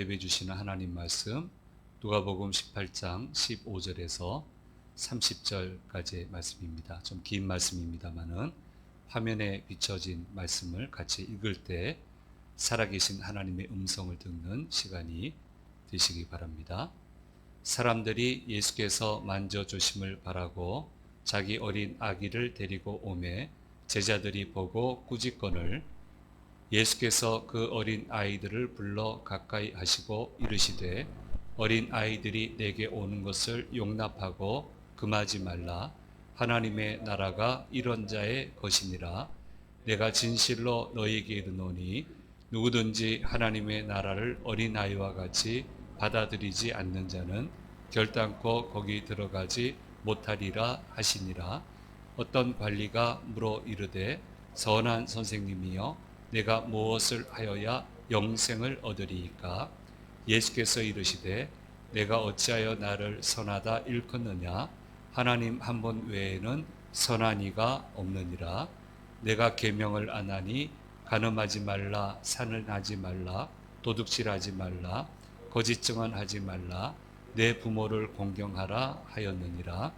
예배 주시는 하나님 말씀 누가복음 18장 15절에서 30절까지의 말씀입니다. 좀 긴 말씀입니다만은 화면에 비춰진 말씀을 같이 읽을 때 살아계신 하나님의 음성을 듣는 시간이 되시기 바랍니다. 사람들이 예수께서 만져주심을 바라고 자기 어린 아기를 데리고 오매 제자들이 보고 꾸짖거늘 예수께서 그 어린 아이들을 불러 가까이 하시고 이르시되 어린 아이들이 내게 오는 것을 용납하고 금하지 말라. 하나님의 나라가 이런 자의 것이니라. 내가 진실로 너희에게 이르노니 누구든지 하나님의 나라를 어린 아이와 같이 받아들이지 않는 자는 결단코 거기 들어가지 못하리라 하시니라. 어떤 관리가 물어 이르되 선한 선생님이여 내가 무엇을 하여야 영생을 얻으리이까? 예수께서 이르시되 내가 어찌하여 나를 선하다 일컫느냐? 하나님 한 분 외에는 선한 이가 없느니라. 내가 계명을 안 하니 간음하지 말라, 살인하지 말라, 도둑질하지 말라, 거짓 증언하지 말라, 내 부모를 공경하라 하였느니라.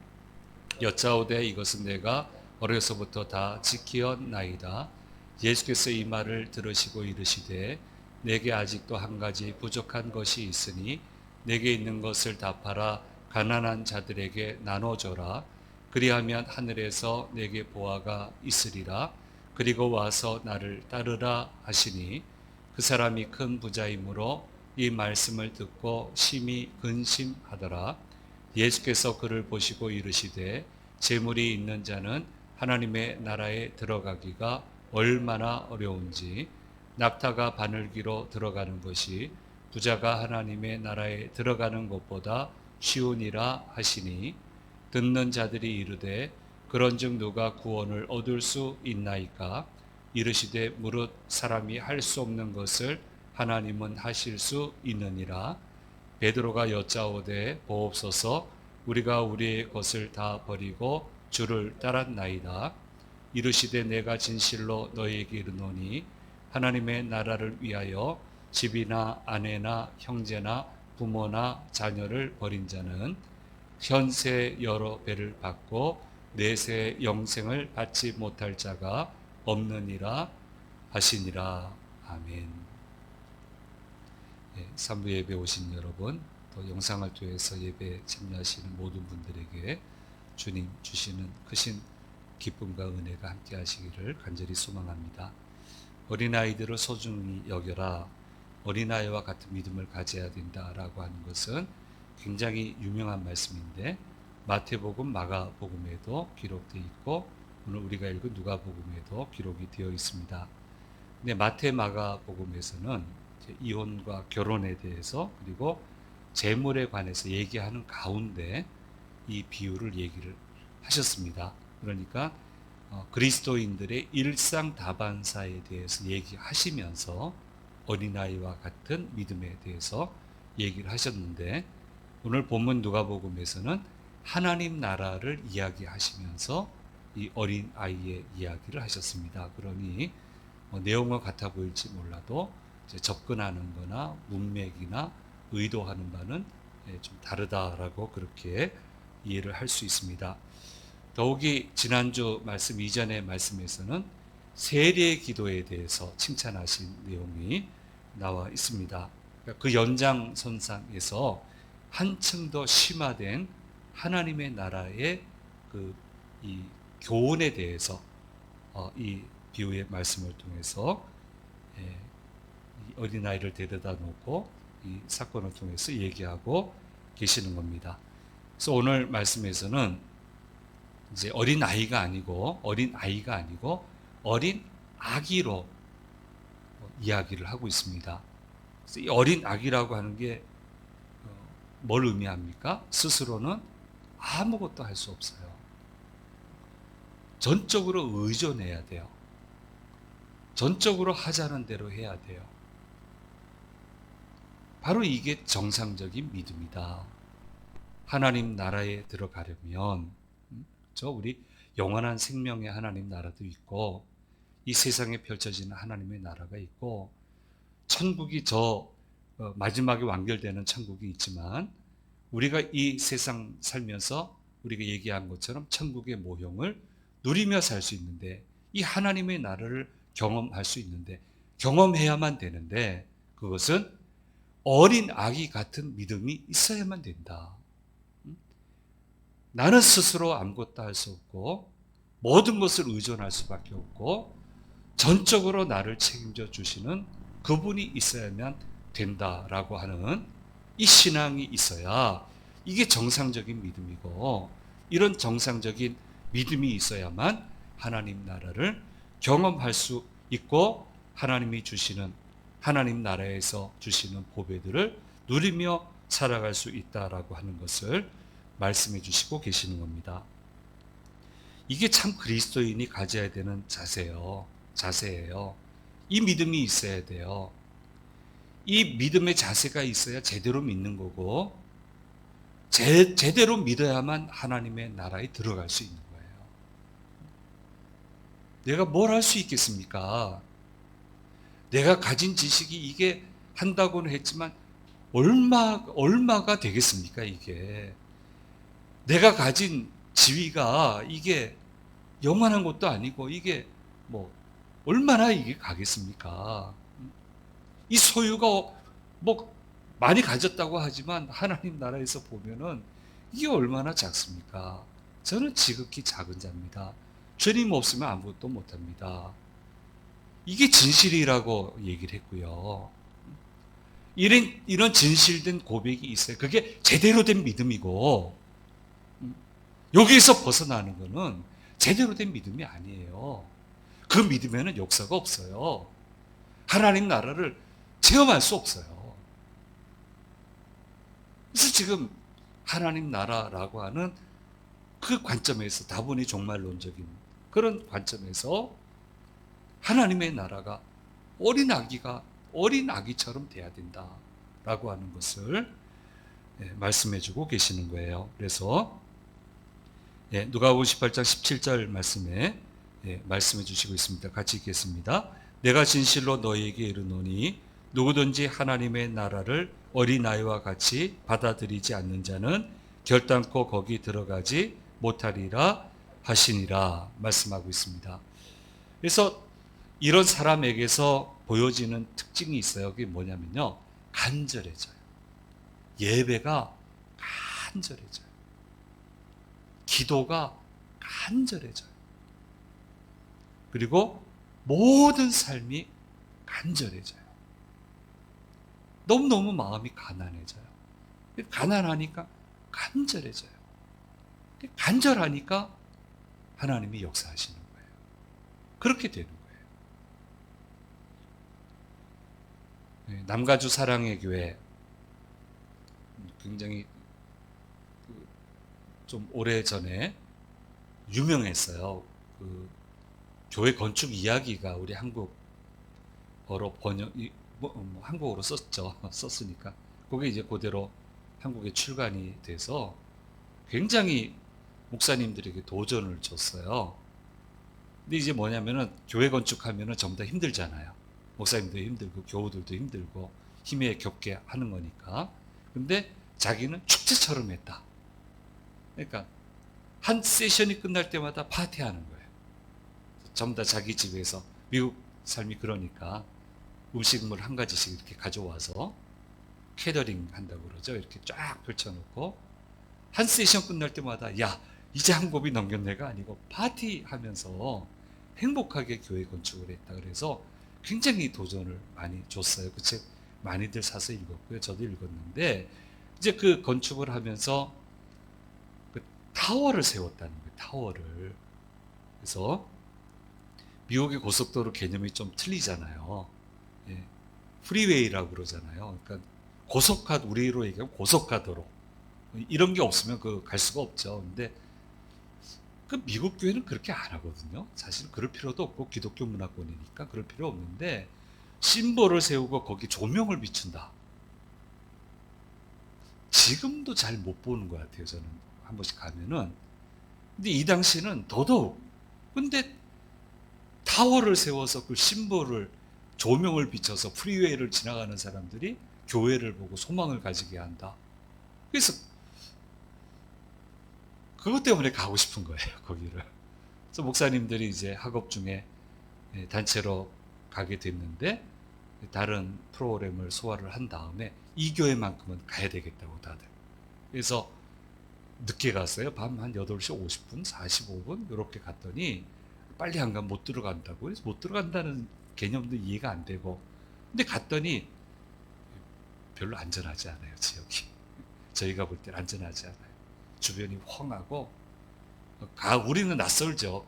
여짜오되 이것은 내가 어려서부터 다 지키었나이다. 예수께서 이 말을 들으시고 이르시되 내게 아직도 한 가지 부족한 것이 있으니 내게 있는 것을 다 팔아 가난한 자들에게 나눠줘라. 그리하면 하늘에서 내게 보화가 있으리라. 그리고 와서 나를 따르라 하시니 그 사람이 큰 부자이므로 이 말씀을 듣고 심히 근심하더라. 예수께서 그를 보시고 이르시되 재물이 있는 자는 하나님의 나라에 들어가기가 얼마나 어려운지 낙타가 바늘기로 들어가는 것이 부자가 하나님의 나라에 들어가는 것보다 쉬우니라 하시니 듣는 자들이 이르되 그런즉 누가 구원을 얻을 수 있나이까? 이르시되 무릇 사람이 할 수 없는 것을 하나님은 하실 수 있느니라. 베드로가 여짜오되 보옵소서 우리가 우리의 것을 다 버리고 주를 따랐나이다. 이르시되 내가 진실로 너희에게 이르노니 하나님의 나라를 위하여 집이나 아내나 형제나 부모나 자녀를 버린 자는 현세 여러 배를 받고 내세 영생을 받지 못할 자가 없느니라 하시니라. 아멘. 3부 예배 오신 여러분, 또 영상을 통해서 예배 참여하시는 모든 분들에게 주님 주시는 크신 기쁨과 은혜가 함께 하시기를 간절히 소망합니다. 어린아이들을 소중히 여겨라. 어린아이와 같은 믿음을 가져야 된다라고 하는 것은 굉장히 유명한 말씀인데 마태복음, 마가복음에도 기록되어 있고 오늘 우리가 읽은 누가복음에도 기록이 되어 있습니다. 근데 마태, 마가복음에서는 이혼과 결혼에 대해서 그리고 재물에 관해서 얘기하는 가운데 이 비유를 얘기를 하셨습니다. 그러니까 그리스도인들의 일상 다반사에 대해서 얘기하시면서 어린아이와 같은 믿음에 대해서 얘기를 하셨는데 오늘 본문 누가복음에서는 하나님 나라를 이야기하시면서 이 어린아이의 이야기를 하셨습니다. 그러니 내용은 같아 보일지 몰라도 이제 접근하는 거나 문맥이나 의도하는 바는 좀 다르다라고 그렇게 이해를 할 수 있습니다. 더욱이 지난주 말씀 이전의 말씀에서는 세례 기도에 대해서 칭찬하신 내용이 나와 있습니다. 그러니까 그 연장선상에서 한층 더 심화된 하나님의 나라의 이 교훈에 대해서 이 비유의 말씀을 통해서 이 어린아이를 데려다 놓고 이 사건을 통해서 얘기하고 계시는 겁니다. 그래서 오늘 말씀에서는 이제 어린 아이가 아니고 어린 아기로 이야기를 하고 있습니다. 그래서 이 어린 아기라고 하는 게 뭘 의미합니까? 스스로는 아무것도 할 수 없어요. 전적으로 의존해야 돼요. 전적으로 하자는 대로 해야 돼요. 바로 이게 정상적인 믿음이다. 하나님 나라에 들어가려면 우리 영원한 생명의 하나님 나라도 있고 이 세상에 펼쳐지는 하나님의 나라가 있고 천국이 저 마지막에 완결되는 천국이 있지만 우리가 이 세상 살면서 우리가 얘기한 것처럼 천국의 모형을 누리며 살 수 있는데 이 하나님의 나라를 경험할 수 있는데 경험해야만 되는데 그것은 어린 아기 같은 믿음이 있어야만 된다. 나는 스스로 아무것도 할 수 없고 모든 것을 의존할 수밖에 없고 전적으로 나를 책임져 주시는 그분이 있어야만 된다라고 하는 이 신앙이 있어야 이게 정상적인 믿음이고 이런 정상적인 믿음이 있어야만 하나님 나라를 경험할 수 있고 하나님이 주시는 하나님 나라에서 주시는 보배들을 누리며 살아갈 수 있다라고 하는 것을 말씀해 주시고 계시는 겁니다. 이게 참 그리스도인이 가져야 되는 자세예요. 이 믿음이 있어야 돼요. 이 믿음의 자세가 있어야 제대로 믿는 거고 제대로 믿어야만 하나님의 나라에 들어갈 수 있는 거예요. 내가 뭘 할 수 있겠습니까? 내가 가진 지식이 이게 한다고는 했지만 얼마가 되겠습니까, 이게? 내가 가진 지위가 이게 영원한 것도 아니고 이게 뭐 얼마나 이게 가겠습니까? 이 소유가 뭐 많이 가졌다고 하지만 하나님 나라에서 보면은 이게 얼마나 작습니까? 저는 지극히 작은 자입니다. 주님 없으면 아무것도 못합니다. 이게 진실이라고 얘기를 했고요. 이런 진실된 고백이 있어요. 그게 제대로 된 믿음이고 여기에서 벗어나는 거는 제대로 된 믿음이 아니에요. 그 믿음에는 역사가 없어요. 하나님 나라를 체험할 수 없어요. 그래서 지금 하나님 나라라고 하는 그 관점에서 다분히 종말론적인 그런 관점에서 하나님의 나라가 어린 아기처럼 돼야 된다라고 하는 것을 말씀해 주고 계시는 거예요. 그래서 누가복음 18장 17절 말씀에 말씀해 주시고 있습니다. 같이 읽겠습니다. 내가 진실로 너희에게 이르노니 누구든지 하나님의 나라를 어린아이와 같이 받아들이지 않는 자는 결단코 거기 들어가지 못하리라 하시니라 말씀하고 있습니다. 그래서 이런 사람에게서 보여지는 특징이 있어요. 그게 뭐냐면요. 간절해져요. 예배가 간절해져요. 기도가 간절해져요. 그리고 모든 삶이 간절해져요. 너무너무 마음이 가난해져요. 가난하니까 간절해져요. 간절하니까 하나님이 역사하시는 거예요. 그렇게 되는 거예요. 남가주 사랑의 교회 굉장히 좀 오래전에 유명했어요. 그 교회 건축 이야기가 우리 한국어로 한국어로 썼으니까 그게 이제 그대로 한국에 출간이 돼서 굉장히 목사님들에게 도전을 줬어요. 근데 이제 뭐냐면은 교회 건축하면은 전부 다 힘들잖아요. 목사님도 힘들고 교우들도 힘들고 힘에 겹게 하는 거니까. 근데 자기는 축제처럼 했다. 그러니까 한 세션이 끝날 때마다 파티하는 거예요. 전부 다 자기 집에서 미국 삶이 그러니까 음식물 한 가지씩 이렇게 가져와서 캐더링 한다고 그러죠. 이렇게 쫙 펼쳐놓고 한 세션 끝날 때마다 야 이제 한 곱이 넘겼네가 아니고 파티하면서 행복하게 교회 건축을 했다. 그래서 굉장히 도전을 많이 줬어요. 그 책 많이들 사서 읽었고요. 저도 읽었는데 이제 그 건축을 하면서 그 타워를 세웠다는 거예요. 타워를. 그래서 미국의 고속도로 개념이 좀 틀리잖아요. 예. 프리웨이라고 그러잖아요. 그러니까 우리로 얘기하면 고속가도로. 이런 게 없으면 갈 수가 없죠. 근데 그 미국 교회는 그렇게 안 하거든요. 사실 그럴 필요도 없고 기독교 문화권이니까 그럴 필요 없는데 심볼을 세우고 거기 조명을 비춘다. 지금도 잘 못 보는 것 같아요. 저는 한 번씩 가면은. 근데 이 당시는 더더욱. 근데 타워를 세워서 그 심볼을 조명을 비춰서 프리웨이를 지나가는 사람들이 교회를 보고 소망을 가지게 한다. 그래서 그것 때문에 가고 싶은 거예요, 거기를. 그래서 목사님들이 이제 학업 중에 단체로 가게 됐는데 다른 프로그램을 소화를 한 다음에 이 교회만큼은 가야 되겠다고 다들. 그래서 늦게 갔어요. 밤 한 8시 50분, 45분 이렇게 갔더니 빨리 안 가면 못 들어간다고. 그래서 못 들어간다는 개념도 이해가 안 되고. 근데 갔더니 별로 안전하지 않아요, 지역이. 저희가 볼 때는 안전하지 않아요. 주변이 황하고, 우리는 낯설죠.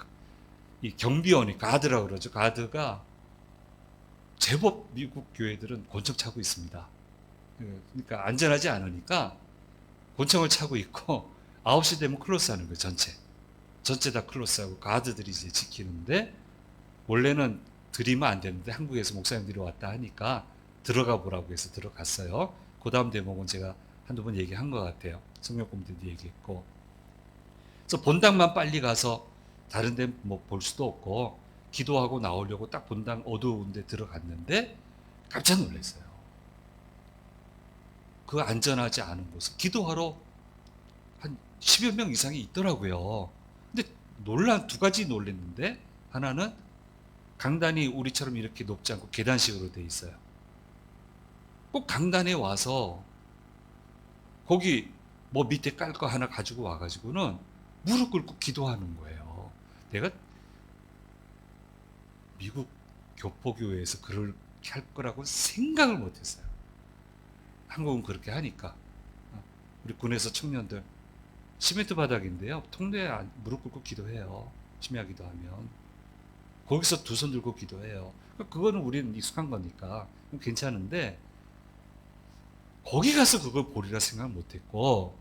이 경비원이 가드라고 그러죠. 가드가 제법 미국 교회들은 권총 차고 있습니다. 그러니까 안전하지 않으니까 권총을 차고 있고 9시 되면 클로스하는 거예요. 전체 다 클로스하고 가드들이 이제 지키는데 원래는 들이면 안 되는데 한국에서 목사님들이 왔다 하니까 들어가 보라고 해서 들어갔어요. 그 다음 대목은 제가 한두 번 얘기한 것 같아요. 성역공 때도 얘기했고. 그래서 본당만 빨리 가서 다른 데 뭐 볼 수도 없고 기도하고 나오려고 딱 본당 어두운 데 들어갔는데 깜짝 놀랐어요. 그 안전하지 않은 곳에 기도하러 한 10여 명 이상이 있더라고요. 근데 두 가지 놀랐는데 하나는 강단이 우리처럼 이렇게 높지 않고 계단식으로 돼 있어요. 꼭 강단에 와서 거기 뭐 밑에 깔 거 하나 가지고 와가지고는 무릎 꿇고 기도하는 거예요. 내가 미국 교포교회에서 그렇게 할 거라고 생각을 못했어요. 한국은 그렇게 하니까. 우리 군에서 청년들 시멘트 바닥인데요. 통로에 무릎 꿇고 기도해요. 심야 기도하면. 거기서 두 손 들고 기도해요. 그거는 우리는 익숙한 거니까 괜찮은데 거기 가서 그걸 보리라 생각 못했고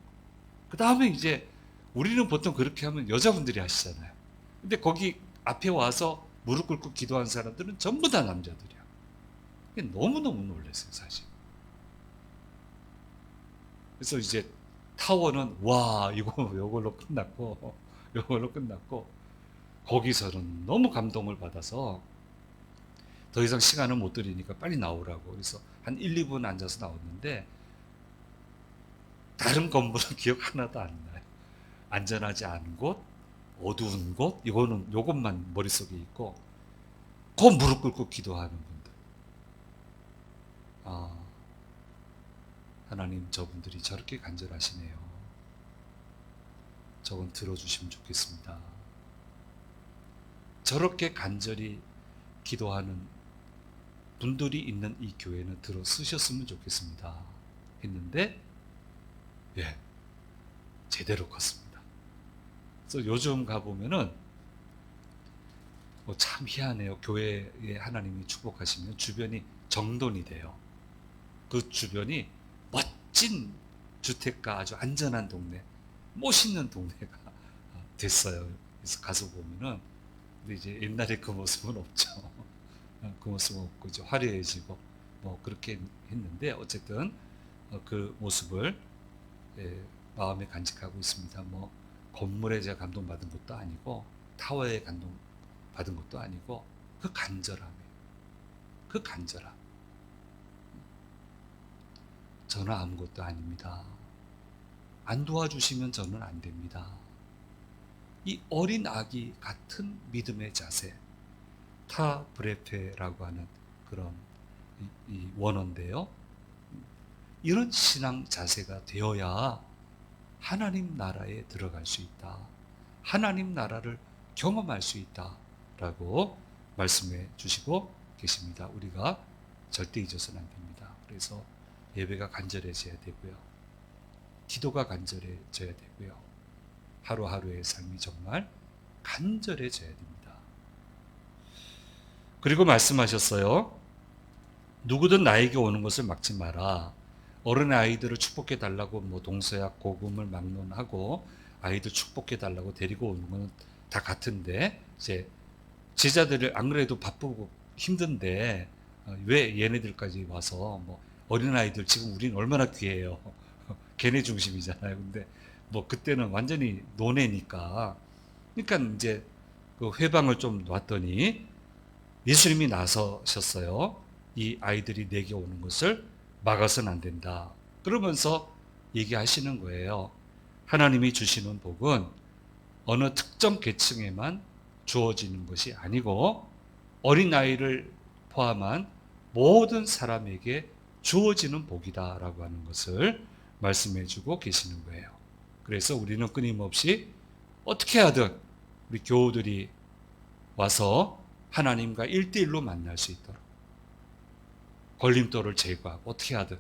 그 다음에 이제 우리는 보통 그렇게 하면 여자분들이 하시잖아요. 근데 거기 앞에 와서 무릎 꿇고 기도한 사람들은 전부 다 남자들이야. 너무너무 놀랐어요, 사실. 그래서 이제 타워는 와 이걸로 끝났고 거기서는 너무 감동을 받아서 더 이상 시간을 못 들이니까 빨리 나오라고. 그래서 한 1, 2분 앉아서 나왔는데 다른 건물은 기억 하나도 안 나요. 안전하지 않은 곳, 어두운 곳, 요것만 머릿속에 있고 그 무릎 꿇고 기도하는 분들. 아, 하나님 저분들이 저렇게 간절하시네요. 저건 들어주시면 좋겠습니다. 저렇게 간절히 기도하는 분들이 있는 이 교회는 들어 쓰셨으면 좋겠습니다. 했는데 예, 제대로 컸습니다. 그래서 요즘 가보면은 참 희한해요. 교회에 하나님이 축복하시면 주변이 정돈이 돼요. 그 주변이 멋진 주택가 아주 안전한 동네, 멋있는 동네가 됐어요. 그래서 가서 보면은 근데 이제 옛날에 그 모습은 없죠. 그 모습은 없고 이제 화려해지고 뭐 그렇게 했는데 어쨌든 그 모습을 마음에 간직하고 있습니다. 뭐 건물에 제가 감동받은 것도 아니고 타워에 감동받은 것도 아니고 그 간절함이에요. 그 간절함. 저는 아무것도 아닙니다. 안 도와주시면 저는 안 됩니다. 이 어린 아기 같은 믿음의 자세, 타브레페라고 하는 그런 이 원어인데요. 이런 신앙 자세가 되어야 하나님 나라에 들어갈 수 있다. 하나님 나라를 경험할 수 있다라고 말씀해 주시고 계십니다. 우리가 절대 잊어서는 안 됩니다. 그래서 예배가 간절해져야 되고요. 기도가 간절해져야 되고요. 하루하루의 삶이 정말 간절해져야 됩니다. 그리고 말씀하셨어요. 누구든 나에게 오는 것을 막지 마라. 어른의 아이들을 축복해 달라고 뭐 동서약 복음을 막론하고 아이들 축복해 달라고 데리고 오는 건 다 같은데 이제 제자들을 안 그래도 바쁘고 힘든데 왜 얘네들까지 와서 뭐 어린 아이들 지금 우리는 얼마나 귀해요. 걔네 중심이잖아요. 근데 뭐 그때는 완전히 노네니까. 그러니까 이제 그 회방을 좀 놨더니 예수님이 나서셨어요. 이 아이들이 내게 오는 것을 막아서는 안 된다. 그러면서 얘기하시는 거예요. 하나님이 주시는 복은 어느 특정 계층에만 주어지는 것이 아니고 어린아이를 포함한 모든 사람에게 주어지는 복이다라고 하는 것을 말씀해 주고 계시는 거예요. 그래서 우리는 끊임없이 어떻게 하든 우리 교우들이 와서 하나님과 1대1로 만날 수 있도록 걸림돌을 제거하고 어떻게 하든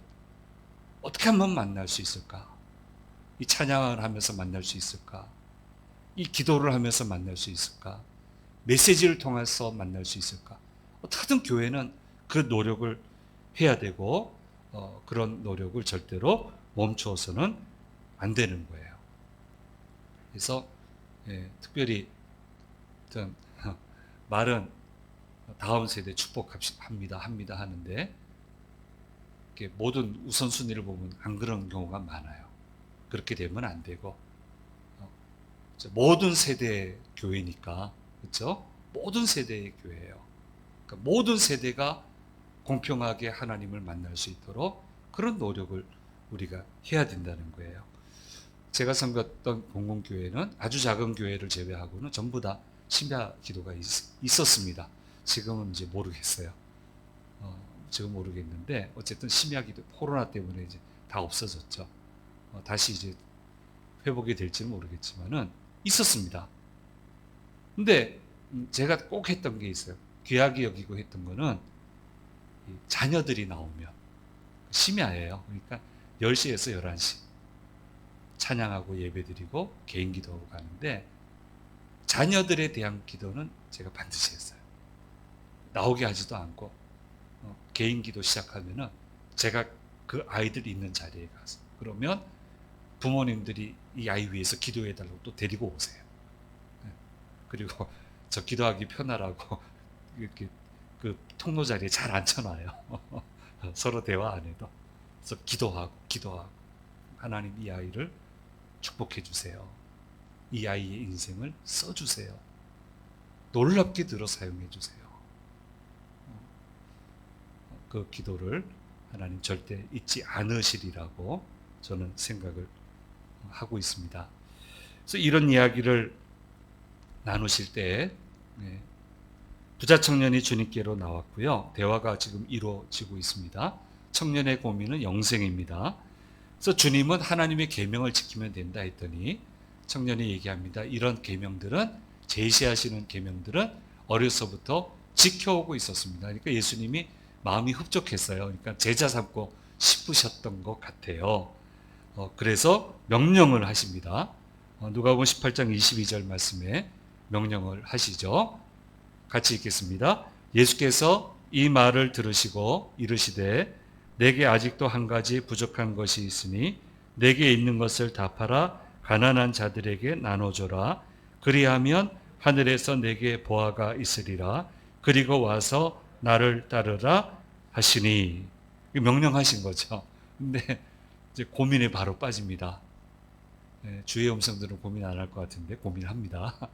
어떻게 하면 만날 수 있을까? 이 찬양을 하면서 만날 수 있을까? 이 기도를 하면서 만날 수 있을까? 메시지를 통해서 만날 수 있을까? 어떻게든 교회는 그 노력을 해야 되고 그런 노력을 절대로 멈추어서는 안 되는 거예요. 그래서 특별히 어떤 말은 다음 세대 축복합니다 합니다 하는데 모든 우선순위를 보면 안 그런 경우가 많아요. 그렇게 되면 안 되고 모든 세대의 교회니까 그렇죠? 모든 세대의 교회예요. 그러니까 모든 세대가 공평하게 하나님을 만날 수 있도록 그런 노력을 우리가 해야 된다는 거예요. 제가 섬겼던 공공교회는 아주 작은 교회를 제외하고는 전부 다 심야 기도가 있었습니다. 지금은 이제 모르겠어요. 지금 모르겠는데 어쨌든 심야 기도 코로나 때문에 이제 다 없어졌죠. 다시 이제 회복이 될지는 모르겠지만은 있었습니다. 근데 제가 꼭 했던 게 있어요. 귀하게 여기고 했던 거는 자녀들이 나오면 심야예요. 그러니까 10시에서 11시 찬양하고 예배드리고 개인 기도하고 가는데 자녀들에 대한 기도는 제가 반드시 했어요. 나오게 하지도 않고 개인 기도 시작하면은 제가 그 아이들 있는 자리에 가서 그러면 부모님들이 이 아이 위해서 기도해 달라고 또 데리고 오세요. 그리고 저 기도하기 편하라고 이렇게 그 통로 자리에 잘 앉혀놔요. 서로 대화 안 해도. 그래서 기도하고 하나님 이 아이를 축복해 주세요. 이 아이의 인생을 써주세요. 놀랍게 들어 사용해 주세요. 그 기도를 하나님 절대 잊지 않으시리라고 저는 생각을 하고 있습니다. 그래서 이런 이야기를 나누실 때 부자 청년이 주님께로 나왔고요. 대화가 지금 이루어지고 있습니다. 청년의 고민은 영생입니다. 그래서 주님은 하나님의 계명을 지키면 된다 했더니 청년이 얘기합니다. 이런 계명들은 제시하시는 계명들은 어려서부터 지켜오고 있었습니다. 그러니까 예수님이 마음이 흡족했어요. 그러니까 제자 삼고 싶으셨던 것 같아요. 그래서 명령을 하십니다. 누가복음 18장 22절 말씀에 명령을 하시죠. 같이 읽겠습니다. 예수께서 이 말을 들으시고 이르시되 내게 아직도 한 가지 부족한 것이 있으니 내게 있는 것을 다 팔아 가난한 자들에게 나눠줘라. 그리하면 하늘에서 내게 보화가 있으리라. 그리고 와서 나를 따르라 하시니 명령하신 거죠. 근데 이제 고민에 바로 빠집니다. 주의 음성들은 고민 안 할 것 같은데 고민합니다.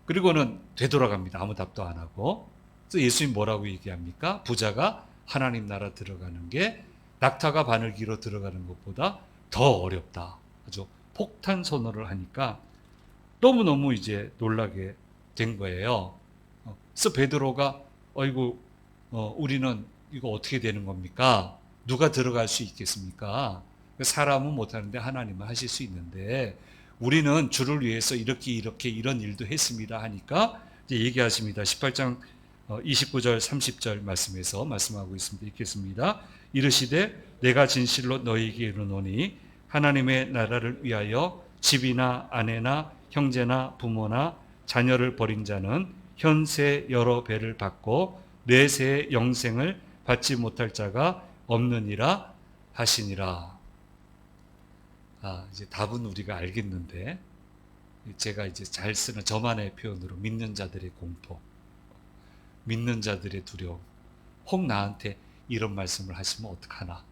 그리고는 되돌아갑니다. 아무 답도 안 하고. 그래서 예수님 뭐라고 얘기합니까? 부자가 하나님 나라 들어가는 게 낙타가 바늘기로 들어가는 것보다 더 어렵다. 아주 폭탄 선언을 하니까 너무너무 이제 놀라게 된 거예요. 그래서 베드로가 어이구 우리는 이거 어떻게 되는 겁니까? 누가 들어갈 수 있겠습니까? 사람은 못하는데 하나님은 하실 수 있는데 우리는 주를 위해서 이렇게 이런 일도 했습니다 하니까 이제 얘기하십니다. 18장 29절 30절 말씀에서 말씀하고 있습니다. 읽겠습니다. 이르시되 내가 진실로 너희에게 이르노니 하나님의 나라를 위하여 집이나 아내나 형제나 부모나 자녀를 버린 자는 현세 여러 배를 받고 내세의 영생을 받지 못할 자가 없느니라 하시니라. 이제 답은 우리가 알겠는데 제가 이제 잘 쓰는 저만의 표현으로 믿는 자들의 공포, 믿는 자들의 두려움. 혹 나한테 이런 말씀을 하시면 어떡하나.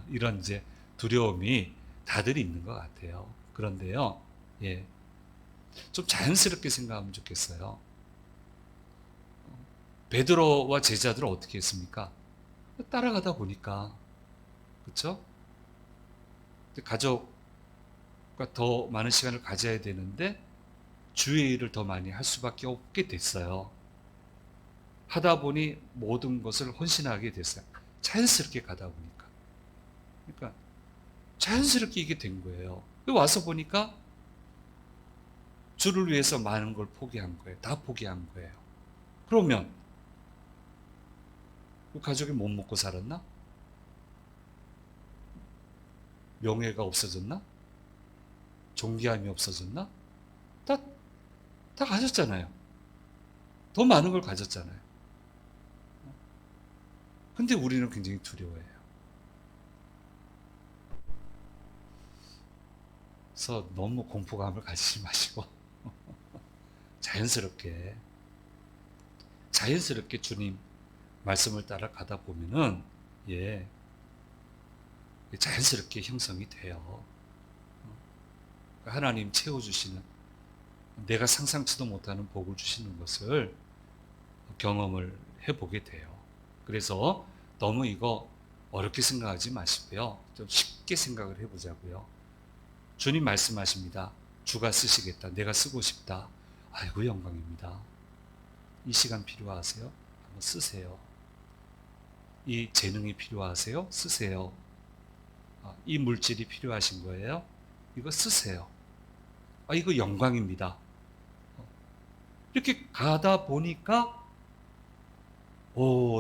이런 이제 두려움이 다들 있는 것 같아요. 그런데요, 좀 자연스럽게 생각하면 좋겠어요. 베드로와 제자들은 어떻게 했습니까? 따라가다 보니까, 그쵸? 가족과 더 많은 시간을 가져야 되는데 주의 일을 더 많이 할 수밖에 없게 됐어요. 하다 보니 모든 것을 헌신하게 됐어요. 자연스럽게 가다 보니까. 그러니까 자연스럽게 이게 된 거예요. 와서 보니까 주를 위해서 많은 걸 포기한 거예요. 다 포기한 거예요. 그러면 그 가족이 못 먹고 살았나? 명예가 없어졌나? 존귀함이 없어졌나? 다, 다 가졌잖아요. 더 많은 걸 가졌잖아요. 근데 우리는 굉장히 두려워해요. 그래서 너무 공포감을 가지지 마시고 자연스럽게 주님 말씀을 따라가다 보면은 예 자연스럽게 형성이 돼요. 하나님 채워주시는 내가 상상치도 못하는 복을 주시는 것을 경험을 해보게 돼요. 그래서 너무 이거 어렵게 생각하지 마시고요. 좀 쉽게 생각을 해보자고요. 주님 말씀하십니다. 주가 쓰시겠다. 내가 쓰고 싶다. 아이고 영광입니다. 이 시간 필요하세요? 한번 쓰세요. 이 재능이 필요하세요? 쓰세요. 이 물질이 필요하신 거예요? 이거 쓰세요. 이거 영광입니다. 이렇게 가다 보니까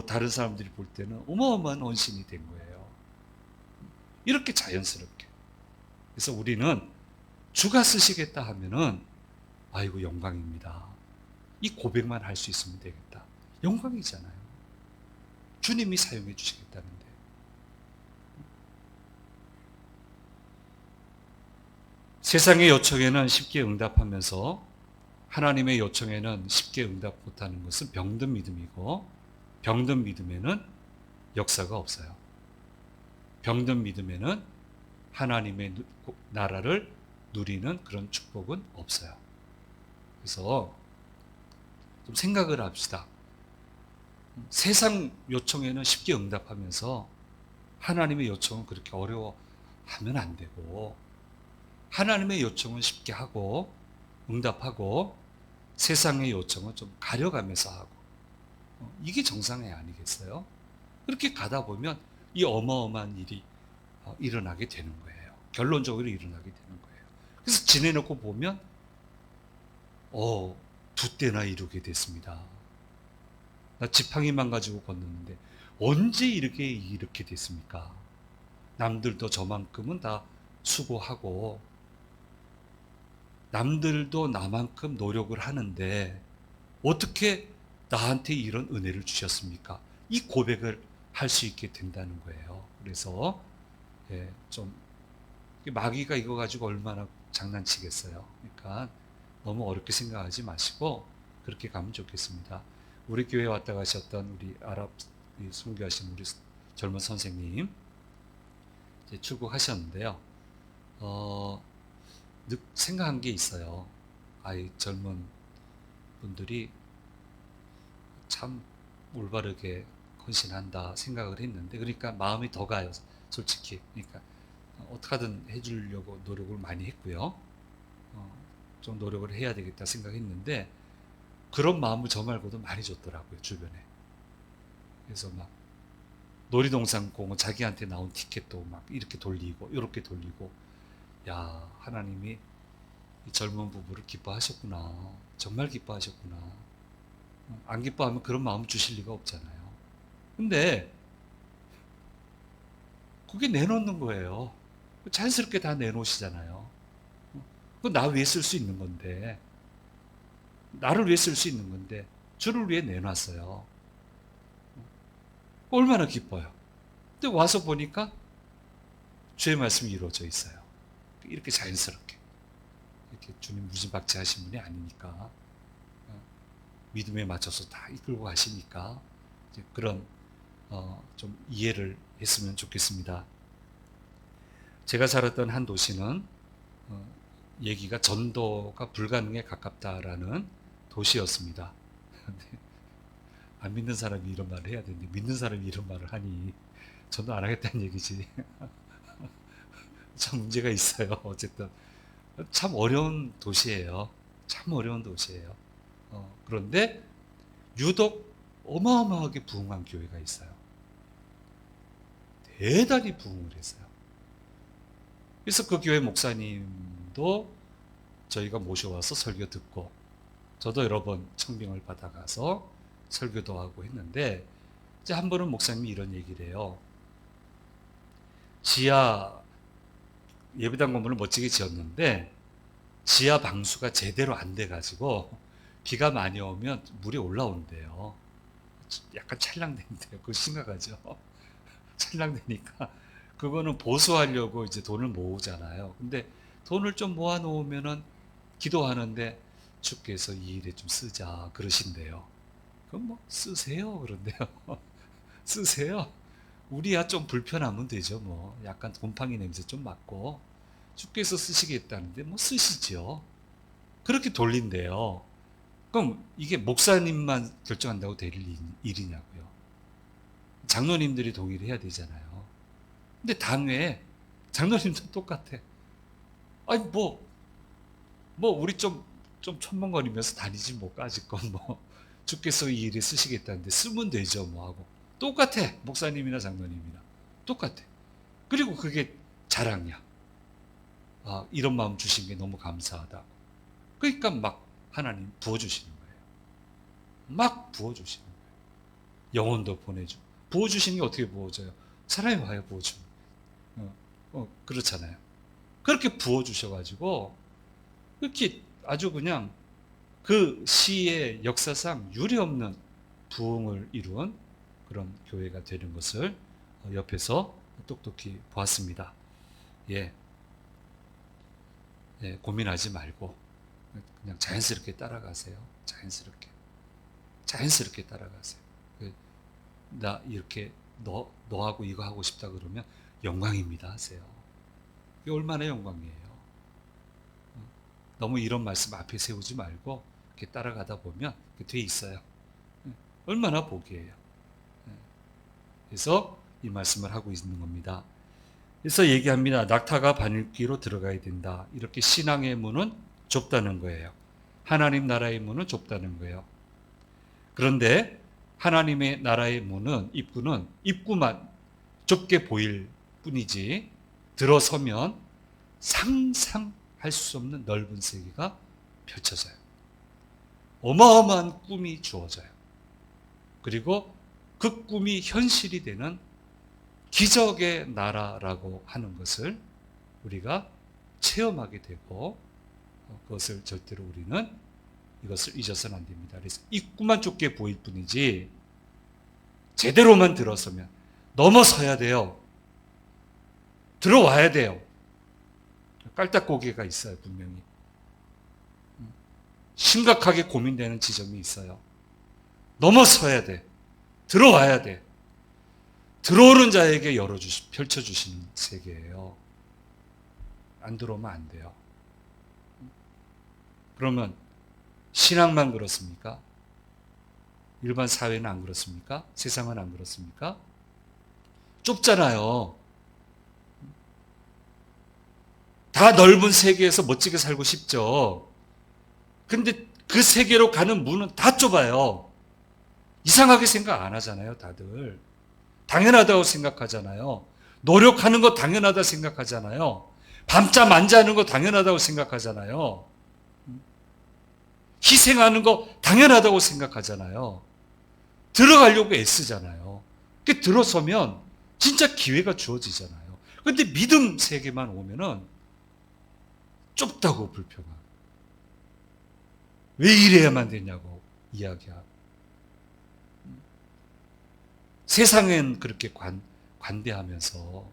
다른 사람들이 볼 때는 어마어마한 헌신이 된 거예요. 이렇게 자연스럽게. 그래서 우리는 주가 쓰시겠다 하면은 아이고 영광입니다. 이 고백만 할 수 있으면 되겠다. 영광이잖아요. 주님이 사용해 주시겠다는데. 세상의 요청에는 쉽게 응답하면서 하나님의 요청에는 쉽게 응답 못하는 것은 병든 믿음이고, 병든 믿음에는 역사가 없어요. 병든 믿음에는 하나님의 나라를 누리는 그런 축복은 없어요. 그래서 좀 생각을 합시다. 세상 요청에는 쉽게 응답하면서 하나님의 요청은 그렇게 어려워하면 안 되고, 하나님의 요청은 쉽게 하고 응답하고 세상의 요청은 좀 가려가면서 하고, 이게 정상이 아니겠어요? 그렇게 가다 보면 이 어마어마한 일이 일어나게 되는 거예요. 결론적으로 일어나게 되는 거예요. 그래서 지내놓고 보면 두 때나 이루게 됐습니다. 나 지팡이만 가지고 걷는데 언제 이렇게 됐습니까? 남들도 저만큼은 다 수고하고 남들도 나만큼 노력을 하는데 어떻게 나한테 이런 은혜를 주셨습니까? 이 고백을 할 수 있게 된다는 거예요. 그래서 좀 마귀가 이거 가지고 얼마나 장난치겠어요. 그러니까 너무 어렵게 생각하지 마시고 그렇게 가면 좋겠습니다. 우리 교회 왔다 가셨던 우리 아랍 선교하신 우리 젊은 선생님 이제 출국하셨는데요. 생각한 게 있어요. 젊은 분들이 참 올바르게 헌신한다 생각을 했는데, 그러니까 마음이 더 가요. 솔직히. 그러니까 어떻게 하든 해주려고 노력을 많이 했고요. 좀 노력을 해야 되겠다 생각했는데 그런 마음을 저 말고도 많이 줬더라고요, 주변에. 그래서 막 놀이동산 공원 자기한테 나온 티켓도 막 이렇게 돌리고 이렇게 돌리고, 야, 하나님이 이 젊은 부부를 기뻐하셨구나. 정말 기뻐하셨구나. 안 기뻐하면 그런 마음 주실 리가 없잖아요. 근데 그게 내놓는 거예요. 자연스럽게 다 내놓으시잖아요. 그거 나 위해 쓸 수 있는 건데, 나를 위해 쓸 수 있는 건데 주를 위해 내놨어요. 얼마나 기뻐요. 근데 와서 보니까 주의 말씀이 이루어져 있어요. 이렇게 자연스럽게. 이렇게 주님 무지박지하신 분이 아니니까 믿음에 맞춰서 다 이끌고 가시니까 그런 좀 이해를 했으면 좋겠습니다. 제가 살았던 한 도시는 얘기가 전도가 불가능에 가깝다라는 도시였습니다. 안 믿는 사람이 이런 말을 해야 되는데 믿는 사람이 이런 말을 하니 저도 안 하겠다는 얘기지. 참 문제가 있어요. 어쨌든 참 어려운 도시예요. 참 어려운 도시예요. 그런데 유독 어마어마하게 부흥한 교회가 있어요. 대단히 부흥을 했어요. 그래서 그 교회 목사님도 저희가 모셔와서 설교 듣고, 저도 여러 번 청빙을 받아가서 설교도 하고 했는데, 이제 한 번은 목사님이 이런 얘기를 해요. 지하 예배당 건물을 멋지게 지었는데 지하 방수가 제대로 안 돼가지고 비가 많이 오면 물이 올라온대요. 약간 찰랑대는데요. 그거 심각하죠. 찰랑대니까 그거는 보수하려고 이제 돈을 모으잖아요. 근데 돈을 좀 모아 놓으면은 기도하는데 주께서 이 일에 좀 쓰자 그러신대요. 그럼 뭐 쓰세요 그런데요. 쓰세요. 우리야 좀 불편하면 되죠. 뭐 약간 곰팡이 냄새 좀 맡고 주께서 쓰시겠다는데 뭐 쓰시죠. 그렇게 돌린대요. 그럼 이게 목사님만 결정한다고 될 일이냐고요. 장로님들이 동의를 해야 되잖아요. 근데 당회 장로님도 똑같아. 아니 뭐 우리 좀 천멍거리면서 다니지 뭐까짓 건 뭐 주께서 이 일에 쓰시겠다는데 쓰면 되죠 뭐 하고 똑같아. 목사님이나 장로님이나 똑같아. 그리고 그게 자랑이야. 아, 이런 마음 주신 게 너무 감사하다. 그러니까 막 하나님 부어주시는 거예요. 막 부어주시는 거예요. 영혼도 보내주고. 부어주시는 게 어떻게 부어져요? 사람이 와요, 부어주면. 그렇잖아요. 그렇게 부어주셔가지고, 그렇게 아주 그냥 그 시의 역사상 유례없는 부흥을 이룬 그런 교회가 되는 것을 옆에서 똑똑히 보았습니다. 예. 예, 고민하지 말고 그냥 자연스럽게 따라가세요. 자연스럽게 따라가세요. 나 이렇게 너하고 이거 하고 싶다 그러면 영광입니다 하세요. 이게 얼마나 영광이에요. 너무 이런 말씀 앞에 세우지 말고 이렇게 따라가다 보면 돼 있어요. 얼마나 복이에요. 그래서 이 말씀을 하고 있는 겁니다. 그래서 얘기합니다. 낙타가 바늘귀로 들어가야 된다. 이렇게 신앙의 문은 좁다는 거예요. 하나님 나라의 문은 좁다는 거예요. 그런데 하나님의 나라의 문은 입구만 좁게 보일 뿐이지 들어서면 상상할 수 없는 넓은 세계가 펼쳐져요. 어마어마한 꿈이 주어져요. 그리고 그 꿈이 현실이 되는 기적의 나라라고 하는 것을 우리가 체험하게 되고 그것을 절대로 우리는 이것을 잊어서는 안 됩니다. 그래서 입구만 좁게 보일 뿐이지 제대로만 들어서면 넘어서야 돼요. 들어와야 돼요. 깔딱고개가 있어요. 분명히. 심각하게 고민되는 지점이 있어요. 넘어서야 돼. 들어와야 돼. 들어오는 자에게 펼쳐주시는 세계예요. 안 들어오면 안 돼요. 그러면 신앙만 그렇습니까? 일반 사회는 안 그렇습니까? 세상은 안 그렇습니까? 좁잖아요. 다 넓은 세계에서 멋지게 살고 싶죠. 근데 그 세계로 가는 문은 다 좁아요. 이상하게 생각 안 하잖아요, 다들. 당연하다고 생각하잖아요. 노력하는 거 당연하다 생각하잖아요. 밤잠 안 자는 거 당연하다고 생각하잖아요. 희생하는 거 당연하다고 생각하잖아요. 들어가려고 애쓰잖아요. 그 들어서면 진짜 기회가 주어지잖아요. 근데 믿음 세계만 오면은 좁다고 불평하고 왜 이래야만 되냐고 이야기하고 세상엔 그렇게 관대하면서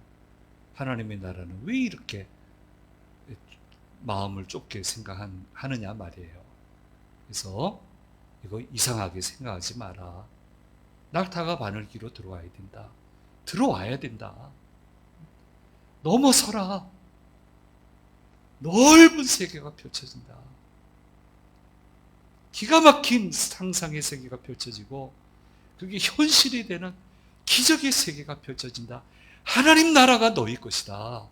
하나님의 나라는 왜 이렇게 마음을 좁게 생각하느냐 말이에요. 그래서 이거 이상하게 생각하지 마라. 낙타가 바늘귀로 들어와야 된다. 들어와야 된다. 넘어서라. 넓은 세계가 펼쳐진다. 기가 막힌 상상의 세계가 펼쳐지고 그게 현실이 되는 기적의 세계가 펼쳐진다. 하나님 나라가 너희 것이다.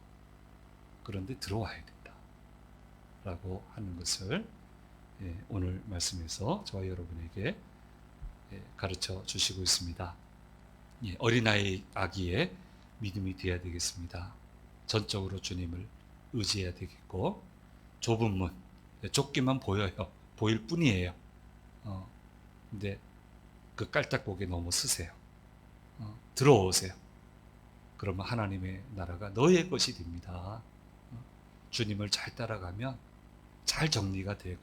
그런데 들어와야 된다. 라고 하는 것을 오늘 말씀에서 저와 여러분에게 가르쳐 주시고 있습니다. 어린아이 아기의 믿음이 되어야 되겠습니다. 전적으로 주님을 의지해야 되겠고, 좁은 문, 좁기만 보여요. 보일 뿐이에요. 근데 그 깔딱고개 너무 쓰세요. 들어오세요. 그러면 하나님의 나라가 너의 것이 됩니다. 주님을 잘 따라가면 잘 정리가 되고,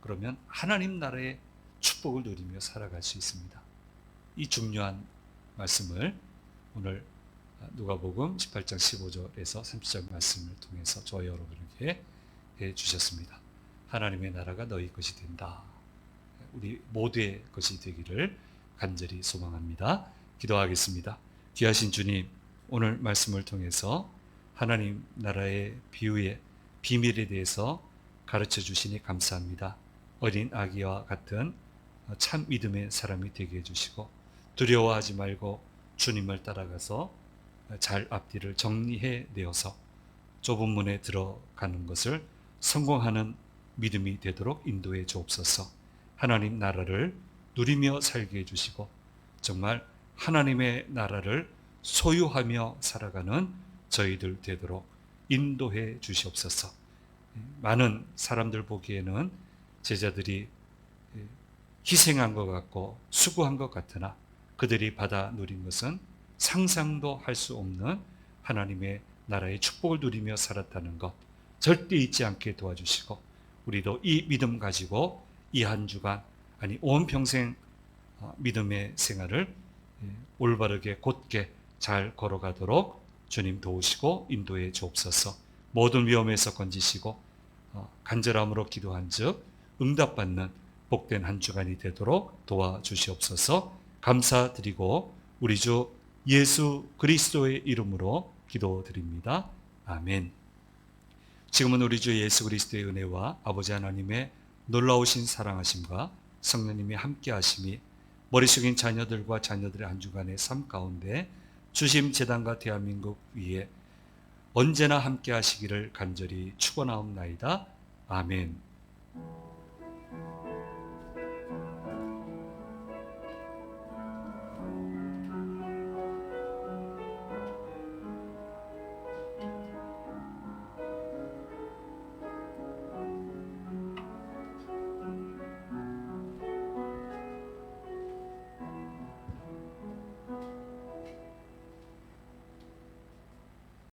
그러면 하나님 나라의 축복을 누리며 살아갈 수 있습니다. 이 중요한 말씀을 오늘 누가복음 18장 15절에서 30절 말씀을 통해서 저와 여러분에게 해 주셨습니다. 하나님의 나라가 너희 것이 된다. 우리 모두의 것이 되기를 간절히 소망합니다. 기도하겠습니다. 귀하신 주님, 오늘 말씀을 통해서 하나님 나라의 비유의 비밀에 대해서 가르쳐 주시니 감사합니다. 어린 아기와 같은 참 믿음의 사람이 되게 해주시고, 두려워하지 말고 주님을 따라가서 잘 앞뒤를 정리해 내어서 좁은 문에 들어가는 것을 성공하는 믿음이 되도록 인도해 주옵소서. 하나님 나라를 누리며 살게 해주시고, 정말 하나님의 나라를 소유하며 살아가는 저희들 되도록 인도해 주시옵소서. 많은 사람들 보기에는 제자들이 희생한 것 같고 수고한 것 같으나, 그들이 받아 누린 것은 상상도 할 수 없는 하나님의 나라의 축복을 누리며 살았다는 것 절대 잊지 않게 도와주시고, 우리도 이 믿음 가지고 이 한 주간, 아니 온 평생 믿음의 생활을 올바르게 곧게 잘 걸어가도록 주님 도우시고 인도해 주옵소서. 모든 위험에서 건지시고 간절함으로 기도한 즉 응답받는 복된 한 주간이 되도록 도와주시옵소서. 감사드리고 우리 주 예수 그리스도의 이름으로 기도드립니다. 아멘. 지금은 우리 주 예수 그리스도의 은혜와 아버지 하나님의 놀라우신 사랑하심과 성령님의 함께하심이 머리 숙인 자녀들과 자녀들의 한 주간의 삶 가운데 주심 재단과 대한민국 위에 언제나 함께하시기를 간절히 축원하옵나이다. 아멘.